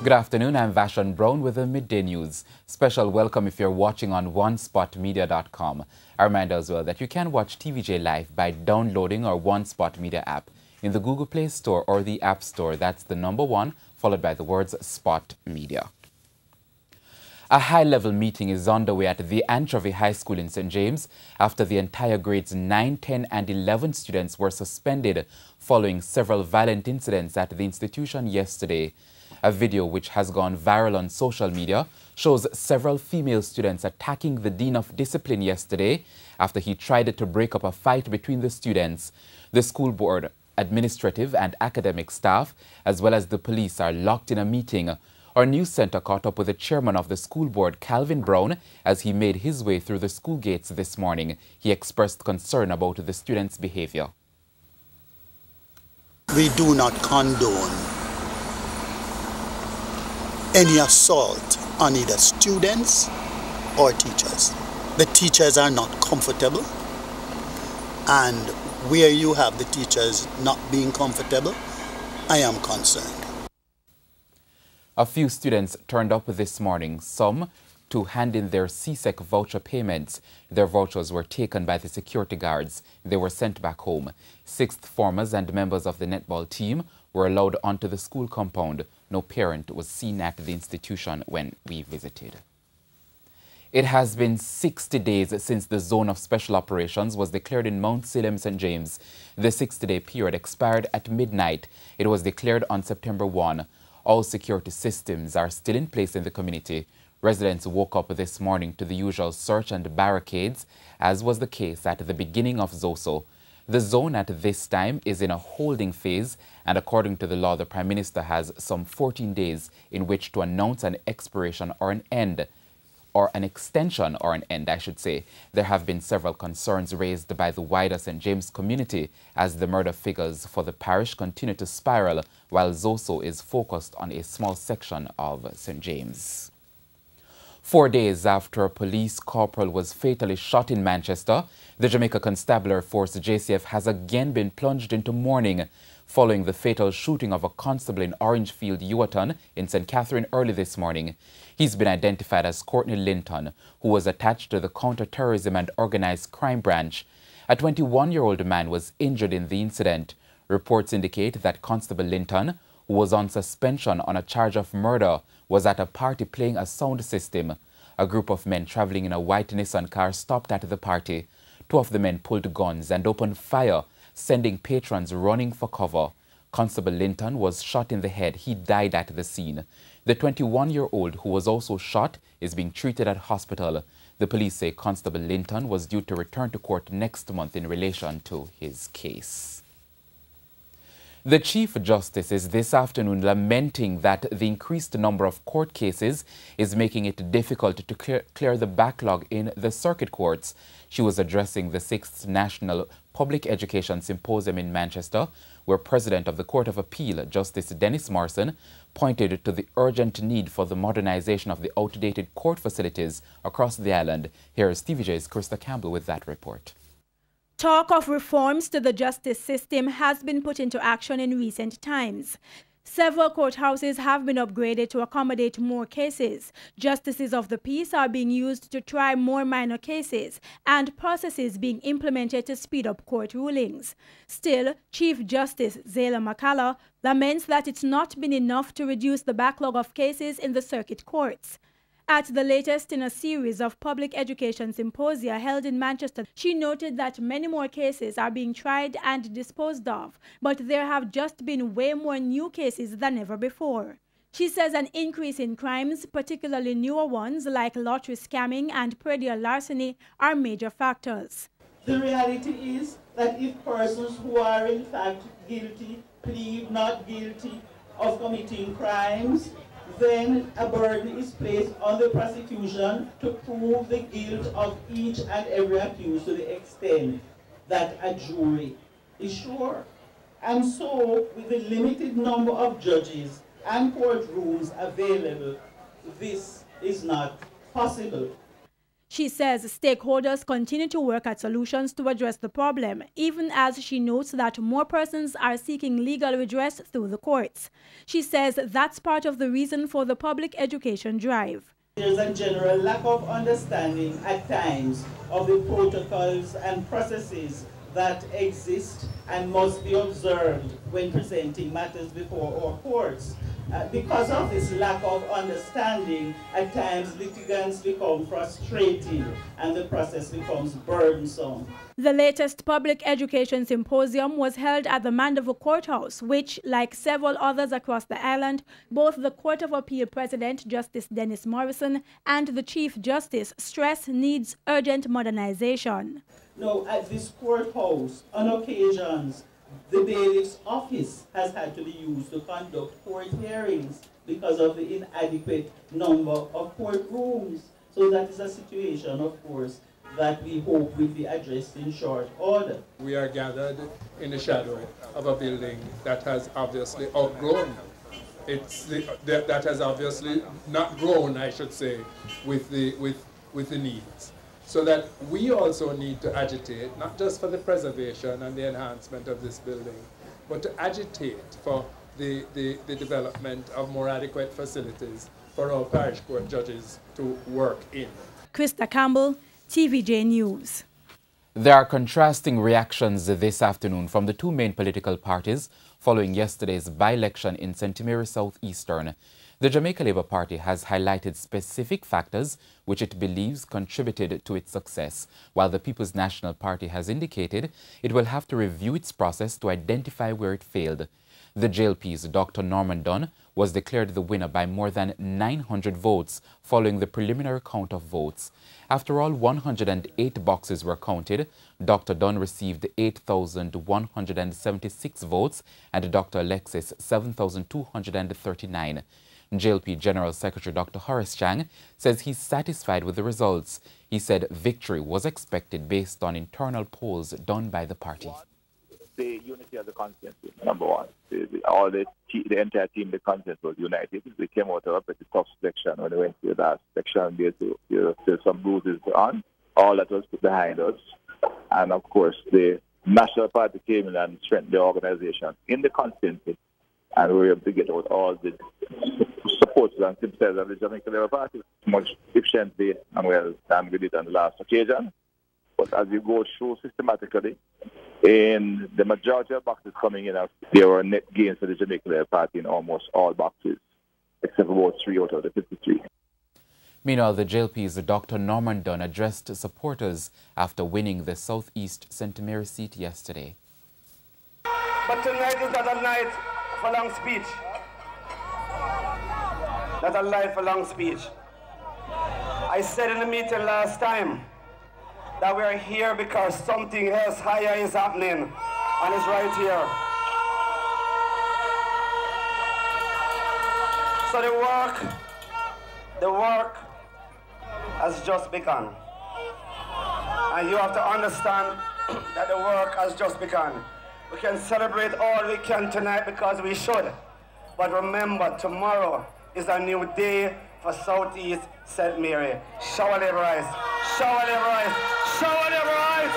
Good afternoon, I'm Vashon Brown with the Midday News. Special welcome if you're watching on onespotmedia.com. I remind as well that you can watch TVJ live by downloading our One Spot Media app in the Google Play Store or the App Store. That's the number 1, followed by the words Spot Media. A high-level meeting is underway at the Anchovy High School in St. James after the entire grades 9, 10 and 11 students were suspended following several violent incidents at the institution yesterday. A video which has gone viral on social media shows several female students attacking the Dean of Discipline yesterday after he tried to break up a fight between the students. The school board, administrative and academic staff, as well as the police, are locked in a meeting. Our news center caught up with the chairman of the school board, Calvin Brown, as he made his way through the school gates this morning. He expressed concern about the students' behavior. We do not condone any assault on either students or teachers. The teachers are not comfortable, and where you have the teachers not being comfortable, I am concerned. A few students turned up this morning, some to hand in their CSEC voucher payments. Their vouchers were taken by the security guards. They were sent back home. Sixth formers and members of the netball team were allowed onto the school compound. No parent was seen at the institution when we visited. It has been 60 days since the zone of special operations was declared in Mount Salem, St. James. The 60-day period expired at midnight. It was declared on September 1. All security systems are still in place in the community. Residents woke up this morning to the usual search and barricades, as was the case at the beginning of ZOSO. The zone at this time is in a holding phase, and according to the law, the Prime Minister has some 14 days in which to announce an expiration or an end, or an extension or an end, I should say. There have been several concerns raised by the wider St. James community as the murder figures for the parish continue to spiral, while ZOSO is focused on a small section of St. James. 4 days after a police corporal was fatally shot in Manchester, the Jamaica Constabulary Force JCF has again been plunged into mourning following the fatal shooting of a constable in Orangefield, Uaton in St. Catherine early this morning. He's been identified as Courtney Linton, who was attached to the Counter-Terrorism and Organized Crime Branch. A 21-year-old man was injured in the incident. Reports indicate that Constable Linton, who was on suspension on a charge of murder, was at a party playing a sound system. A group of men traveling in a white Nissan car stopped at the party. 2 of the men pulled guns and opened fire, sending patrons running for cover. Constable Linton was shot in the head. He died at the scene. The 21-year-old, who was also shot, is being treated at hospital. The police say Constable Linton was due to return to court next month in relation to his case. The Chief Justice is this afternoon lamenting that the increased number of court cases is making it difficult to clear the backlog in the circuit courts. She was addressing the 6th National Public Education Symposium in Manchester, where President of the Court of Appeal, Justice Dennis Morrison, pointed to the urgent need for the modernization of the outdated court facilities across the island. Here is TVJ's Krista Campbell with that report. Talk of reforms to the justice system has been put into action in recent times. Several courthouses have been upgraded to accommodate more cases. Justices of the peace are being used to try more minor cases, and processes being implemented to speed up court rulings. Still, Chief Justice Zayla McCalla laments that it's not been enough to reduce the backlog of cases in the circuit courts. At the latest in a series of public education symposia held in Manchester, she noted that many more cases are being tried and disposed of, but there have just been way more new cases than ever before. She says an increase in crimes, particularly newer ones like lottery scamming and predial larceny, are major factors. The reality is that if persons who are in fact guilty plead not guilty of committing crimes, then a burden is placed on the prosecution to prove the guilt of each and every accused to the extent that a jury is sure. And so, with the limited number of judges and courtrooms available, this is not possible. She says stakeholders continue to work at solutions to address the problem, even as she notes that more persons are seeking legal redress through the courts. She says that's part of the reason for the public education drive. There's a general lack of understanding at times of the protocols and processes that exist and must be observed when presenting matters before our courts. Because of this lack of understanding, at times litigants become frustrated and the process becomes burdensome. The latest public education symposium was held at the Mandeville Courthouse, which, like several others across the island, both the Court of Appeal President Justice Dennis Morrison and the Chief Justice stress needs urgent modernization. Now, at this courthouse, on occasions, the bailiff's office has had to be used to conduct court hearings because of the inadequate number of courtrooms. So that is a situation, of course, that we hope will be addressed in short order. We are gathered in the shadow of a building that has obviously outgrown. That has obviously not grown, I should say, with the needs. So that we also need to agitate, not just for the preservation and the enhancement of this building, but to agitate for the development of more adequate facilities for our parish court judges to work in. Krista Campbell, TVJ News. There are contrasting reactions this afternoon from the two main political parties following yesterday's by-election in St. Mary Southeastern. The Jamaica Labour Party has highlighted specific factors which it believes contributed to its success, while the People's National Party has indicated it will have to review its process to identify where it failed. The JLP's Dr. Norman Dunn was declared the winner by more than 900 votes following the preliminary count of votes. After all 108 boxes were counted, Dr. Dunn received 8,176 votes and Dr. Alexis 7,239. JLP General Secretary Dr. Horace Chang says he's satisfied with the results. He said victory was expected based on internal polls done by the party. The unity of the constituency, number one. The entire team, the constituency was united. We came out of a pretty tough section when we went to the last section. There still some bruises on. All that was put behind us. And of course, the National Party came in and strengthened the organization in the constituency. And we were able to get out all the supporters and sympathizers of the Jamaica Labour Party much efficiently and well than we did on the last occasion. But as you go through systematically, in the majority of boxes coming in, there were net gains for the Jamaica Labour Party in almost all boxes, except for about 3 out of the 53. Meanwhile, the JLP's Dr. Norman Dunn addressed supporters after winning the Southeast St. Mary seat yesterday. But tonight is not a night for long speech. Not a night for long speech. I said in the meeting last time that we are here because something else higher is happening, and it's right here. So the work has just begun. And you have to understand that the work has just begun. We can celebrate all we can tonight because we should. But remember, tomorrow is a new day for Southeast St. Mary. Shower their eyes. Shower their eyes. Shower their eyes.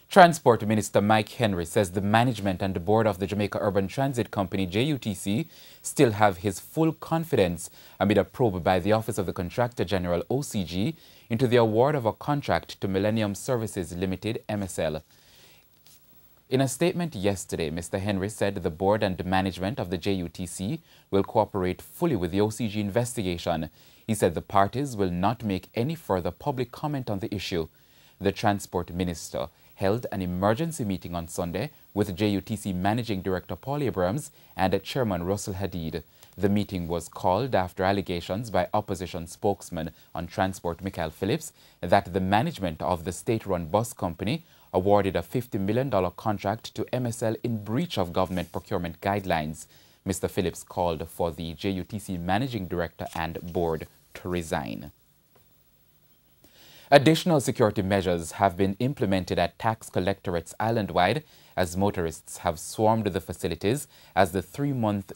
Transport Minister Mike Henry says the management and the board of the Jamaica Urban Transit Company, JUTC, still have his full confidence amid a probe by the Office of the Contractor General, OCG, into the award of a contract to Millennium Services Limited, MSL. In a statement yesterday, Mr. Henry said the board and the management of the JUTC will cooperate fully with the OCG investigation. He said the parties will not make any further public comment on the issue. The Transport Minister held an emergency meeting on Sunday with JUTC Managing Director Paul Abrams and Chairman Russell Hadid. The meeting was called after allegations by opposition spokesman on transport Michael Phillips that the management of the state-run bus company awarded a $50 million contract to MSL in breach of government procurement guidelines. Mr. Phillips called for the JUTC Managing Director and board to resign. Additional security measures have been implemented at tax collectorates island-wide as motorists have swarmed the facilities as the three-month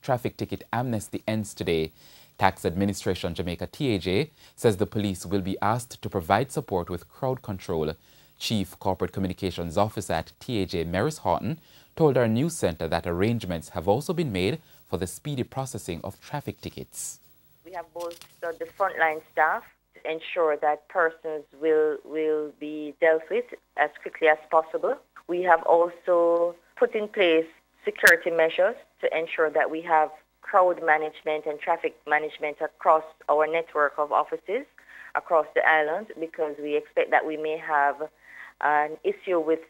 traffic ticket amnesty ends today. Tax Administration Jamaica TAJ says the police will be asked to provide support with crowd control. Chief Corporate Communications Officer at TAJ, Maris Horton, told our news center that arrangements have also been made for the speedy processing of traffic tickets. We have bolstered the frontline staff to ensure that persons will be dealt with as quickly as possible. We have also put in place security measures to ensure that we have crowd management and traffic management across our network of offices across the island, because we expect that we may have an issue with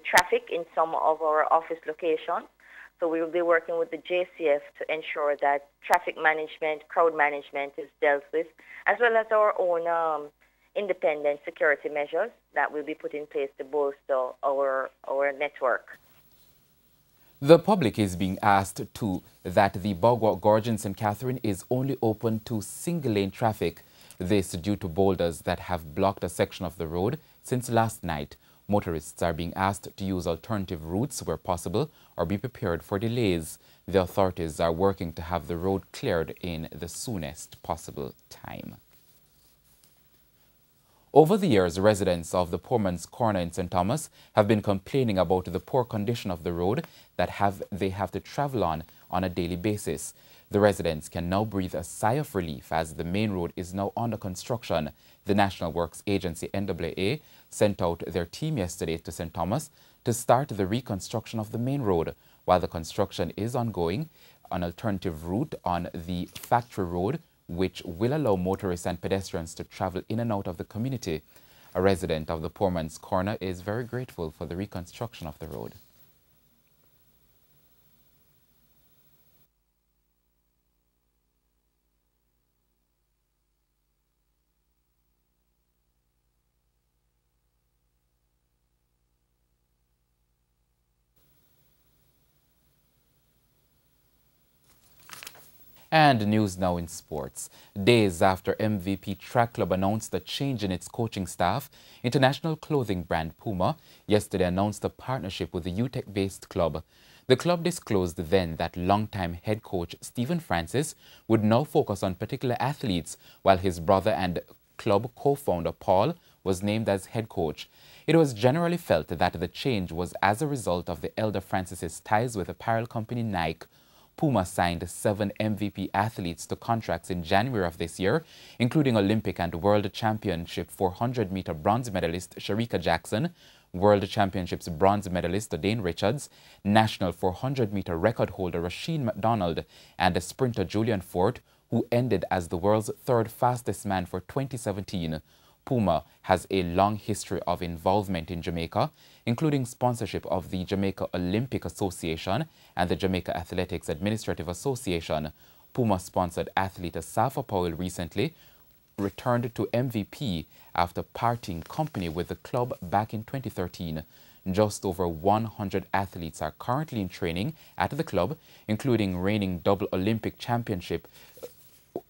traffic in some of our office locations. So we will be working with the JCF to ensure that traffic management, crowd management is dealt with, as well as our own independent security measures that will be put in place to bolster our network. The public is being asked that the Bogwalk Gorge in St. Catherine is only open to single-lane traffic. This due to boulders that have blocked a section of the road since last night. Motorists are being asked to use alternative routes where possible or be prepared for delays. The authorities are working to have the road cleared in the soonest possible time. Over the years, residents of the Poorman's Corner in St. Thomas have been complaining about the poor condition of the road that they have to travel on a daily basis. The residents can now breathe a sigh of relief as the main road is now under construction. The National Works Agency, NAA, sent out their team yesterday to St. Thomas to start the reconstruction of the main road. While the construction is ongoing, an alternative route on the Factory Road, which will allow motorists and pedestrians to travel in and out of the community. A resident of the Poorman's Corner is very grateful for the reconstruction of the road. And news now in sports. Days after MVP Track Club announced a change in its coaching staff, international clothing brand Puma yesterday announced a partnership with the UTEC-based club. The club disclosed then that longtime head coach Stephen Francis would now focus on particular athletes, while his brother and club co-founder Paul was named as head coach. It was generally felt that the change was as a result of the elder Francis's ties with apparel company Nike. Puma signed 7 MVP athletes to contracts in January of this year, including Olympic and World Championship 400-meter bronze medalist Sharika Jackson, World Championships bronze medalist Dane Richards, National 400-meter record holder Rasheen McDonald, and the sprinter Julian Fort, who ended as the world's 3rd fastest man for 2017. Puma has a long history of involvement in Jamaica, including sponsorship of the Jamaica Olympic Association and the Jamaica Athletics Administrative Association. Puma sponsored athlete Asafa Powell recently returned to MVP after parting company with the club back in 2013. Just over 100 athletes are currently in training at the club, including reigning double Olympic champion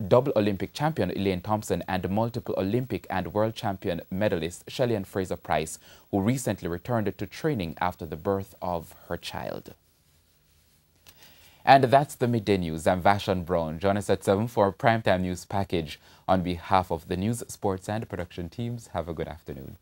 Elaine Thompson and multiple Olympic and world champion medalist Shelly-Ann Fraser-Price, who recently returned to training after the birth of her child. And that's the Midday News. I'm Vashon Brown. Join us at 7 for a primetime news package. On behalf of the news, sports and production teams, have a good afternoon.